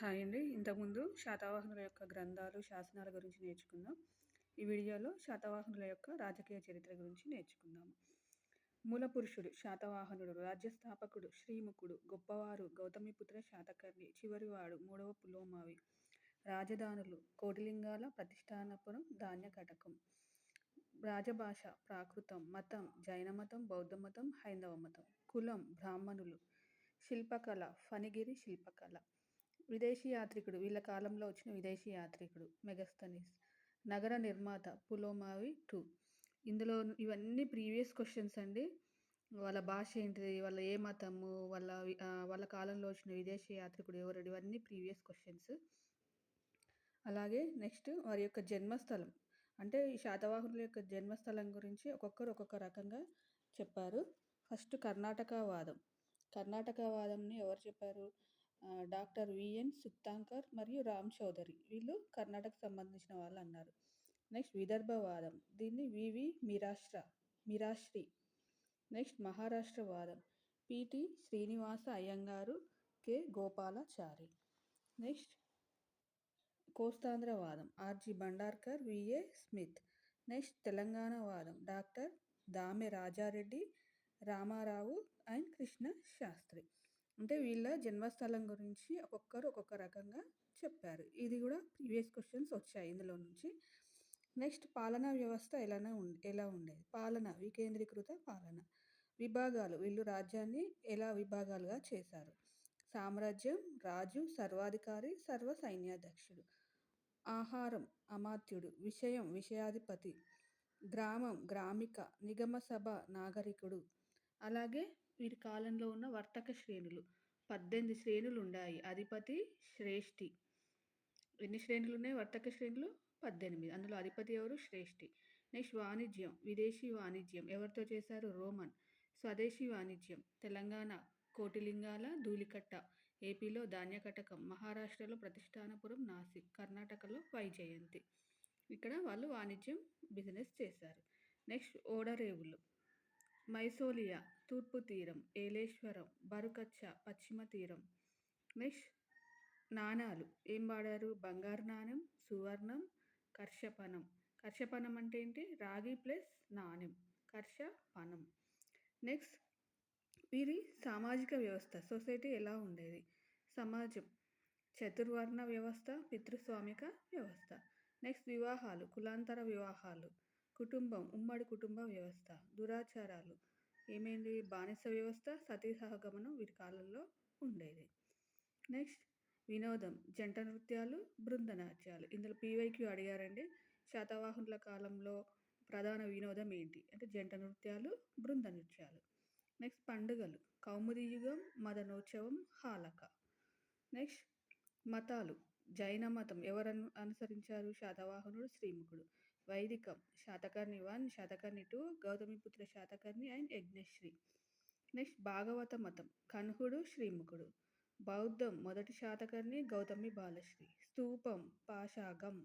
Hi అండి. ఇంతకుముందు శాతవాహనుల యొక్క గ్రంథాలు, శాసనాల గురించి నేర్చుకుందాం. ఈ వీడియోలో శాతవాహనుల యొక్క రాజకీయ చరిత్ర గురించి నేర్చుకుందాము. మూల పురుషుడు శాతవాహనుడు, రాజ్య స్థాపకుడు శ్రీముఖుడు, గొప్పవారు గౌతమిపుత్ర శాతకర్ణి, చివరివాడు మూడవ పులోమావి. రాజధానులు కోటిలింగాల, ప్రతిష్టానపురం, ధాన్యకటకం. రాజభాష ప్రాకృతం. మతం జైనమతం, బౌద్ధమతం, హైందవ మతం. కులం బ్రాహ్మణులు. శిల్పకళ ఫణిగిరి శిల్పకళ. విదేశీ యాత్రికుడు, వీళ్ళ కాలంలో వచ్చిన విదేశీ యాత్రికుడు మెగస్తనీస్. నగర నిర్మాత పులోమావి II. ఇందులో ఇవన్నీ ప్రీవియస్ క్వశ్చన్స్ అండి. వాళ్ళ భాష ఏంటిది, వాళ్ళ ఏ మతము, వాళ్ళ కాలంలో వచ్చిన విదేశీ యాత్రికుడు ఎవరు, ఇవన్నీ ప్రీవియస్ క్వశ్చన్స్. అలాగే నెక్స్ట్ వారి యొక్క జన్మస్థలం, అంటే ఈ శాతవాహనుల యొక్క జన్మస్థలం గురించి ఒక్కొక్కరు ఒక్కొక్క రకంగా చెప్పారు. ఫస్ట్ కర్ణాటకవాదం. కర్ణాటకవాదంని ఎవరు చెప్పారు? డాక్టర్ విఎన్ సుక్తాంకర్ మరియు రామ్ చౌదరి, వీళ్ళు కర్ణాటకకు సంబంధించిన వాళ్ళు అన్నారు. నెక్స్ట్ విదర్భవాదం, దీన్ని వివి మిరాశ్రీ. నెక్స్ట్ మహారాష్ట్రవాదం, P T Srinivasa Ayyangar, K Gopalachari. Next కోస్తాంధ్రవాదం, R G Bhandarkar, V A Smith. Next తెలంగాణవాదం, డాక్టర్ దామె రాజారెడ్డి, రామారావు అండ్ కృష్ణ శాస్త్రి. అంటే వీళ్ళ జన్మస్థలం గురించి ఒక్కొక్కరు ఒక్కొక్క రకంగా చెప్పారు. ఇది కూడా ప్రీవియస్ క్వశ్చన్స్ వచ్చాయి ఇందులో నుంచి. నెక్స్ట్ పాలనా వ్యవస్థ ఎలా ఉండేది? పాలన వికేంద్రీకృత పాలన. విభాగాలు, వీళ్ళు రాజ్యాన్ని ఎలా విభాగాలుగా చేశారు? సామ్రాజ్యం, రాజు, సర్వాధికారి, సర్వ సైన్యాధ్యక్షుడు. ఆహారం అమాత్యుడు, విషయం విషయాధిపతి, గ్రామం గ్రామిక, నిగమ సభ నాగరికుడు. అలాగే వీరి కాలంలో ఉన్న వర్తక శ్రేణులు 18 శ్రేణులు ఉన్నాయి. అధిపతి, శ్రేష్ఠి. ఎన్ని శ్రేణులు ఉన్నాయి? వర్తక శ్రేణులు 18. అందులో అధిపతి ఎవరు? శ్రేష్ఠి. నెక్స్ట్ వాణిజ్యం, విదేశీ వాణిజ్యం ఎవరితో చేశారు? రోమన్. స్వదేశీ వాణిజ్యం, తెలంగాణ కోటిలింగాల, ధూళికట్ట. ఏపీలో ధాన్యకటకం, మహారాష్ట్రలో ప్రతిష్టానపురం, నాసిక్, కర్ణాటకలో వైజయంతి. ఇక్కడ వాళ్ళు వాణిజ్యం బిజినెస్ చేశారు. నెక్స్ట్ ఓడరేవులు, మైసోలియా తూర్పు తీరం, ఏలేశ్వరం, బరుకచ్చ పశ్చిమ తీరం. నెక్స్ట్ నాణాలు ఏం వాడారు? బంగారు నాణెం, సువర్ణం, కర్షపణం. కర్షపణం అంటే ఏంటి? రాగి ప్లస్ నాణెం, కర్షపణం. నెక్స్ట్ వీరి సామాజిక వ్యవస్థ, సొసైటీ ఎలా ఉండేది? సమాజం చతుర్వర్ణ వ్యవస్థ, పితృస్వామిక వ్యవస్థ. నెక్స్ట్ వివాహాలు, కులాంతర వివాహాలు. కుటుంబం ఉమ్మడి కుటుంబ వ్యవస్థ. దురాచారాలు ఏమైంది? బానిస వ్యవస్థ, సతీ సహగమనం వీరి కాలంలో ఉండేది. నెక్స్ట్ వినోదం, జంట నృత్యాలు, బృంద నాట్యాలు. ఇందులో పీవైక్యూ అడిగారండి. శాతవాహనుల కాలంలో ప్రధాన వినోదం ఏంటి అంటే జంట నృత్యాలు, బృంద నృత్యాలు. నెక్స్ట్ పండుగలు, కౌముది యుగం, మదనోత్సవం, హాలక. నెక్స్ట్ మతాలు, జైన మతం ఎవరు అనుసరించారు? శాతవాహనుడు, శ్రీముఖుడు. వైదికం, Satakarni I, Satakarni II, Gautamiputra Satakarni and Yajnasri. Next భాగవత మతం, కన్హుడు, శ్రీముఖుడు. బౌద్ధం, మొదటి శాతకర్ణి, గౌతమి బాలశ్రీ. స్తూపం, పాషాగం.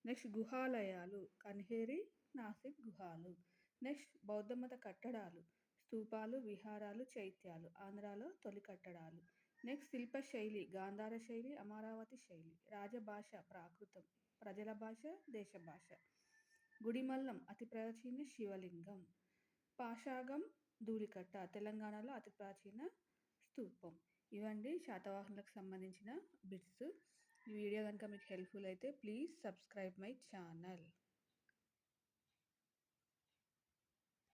నెక్స్ట్ గుహాలయాలు, కన్హేరి, నాసిక్ గుహాలు. నెక్స్ట్ బౌద్ధమత కట్టడాలు, స్తూపాలు, విహారాలు, చైత్యాలు. ఆంధ్రాలో తొలి కట్టడాలు. నెక్స్ట్ శిల్పశైలి, గాంధార శైలి, అమరావతి శైలి. రాజభాష ప్రాకృతం, ప్రజల భాష, దేశ భాష. గుడిమల్లం, అతి ప్రాచీన శివలింగం. పాషాగం, ధూళికట్ట, తెలంగాణలో అతి ప్రాచీన స్తూపం. ఇవండి శాతవాహనులకు సంబంధించిన బిట్స్. ఈ వీడియో కనుక మీకు హెల్ప్ఫుల్ అయితే ప్లీజ్ సబ్స్క్రైబ్ మై ఛానల్.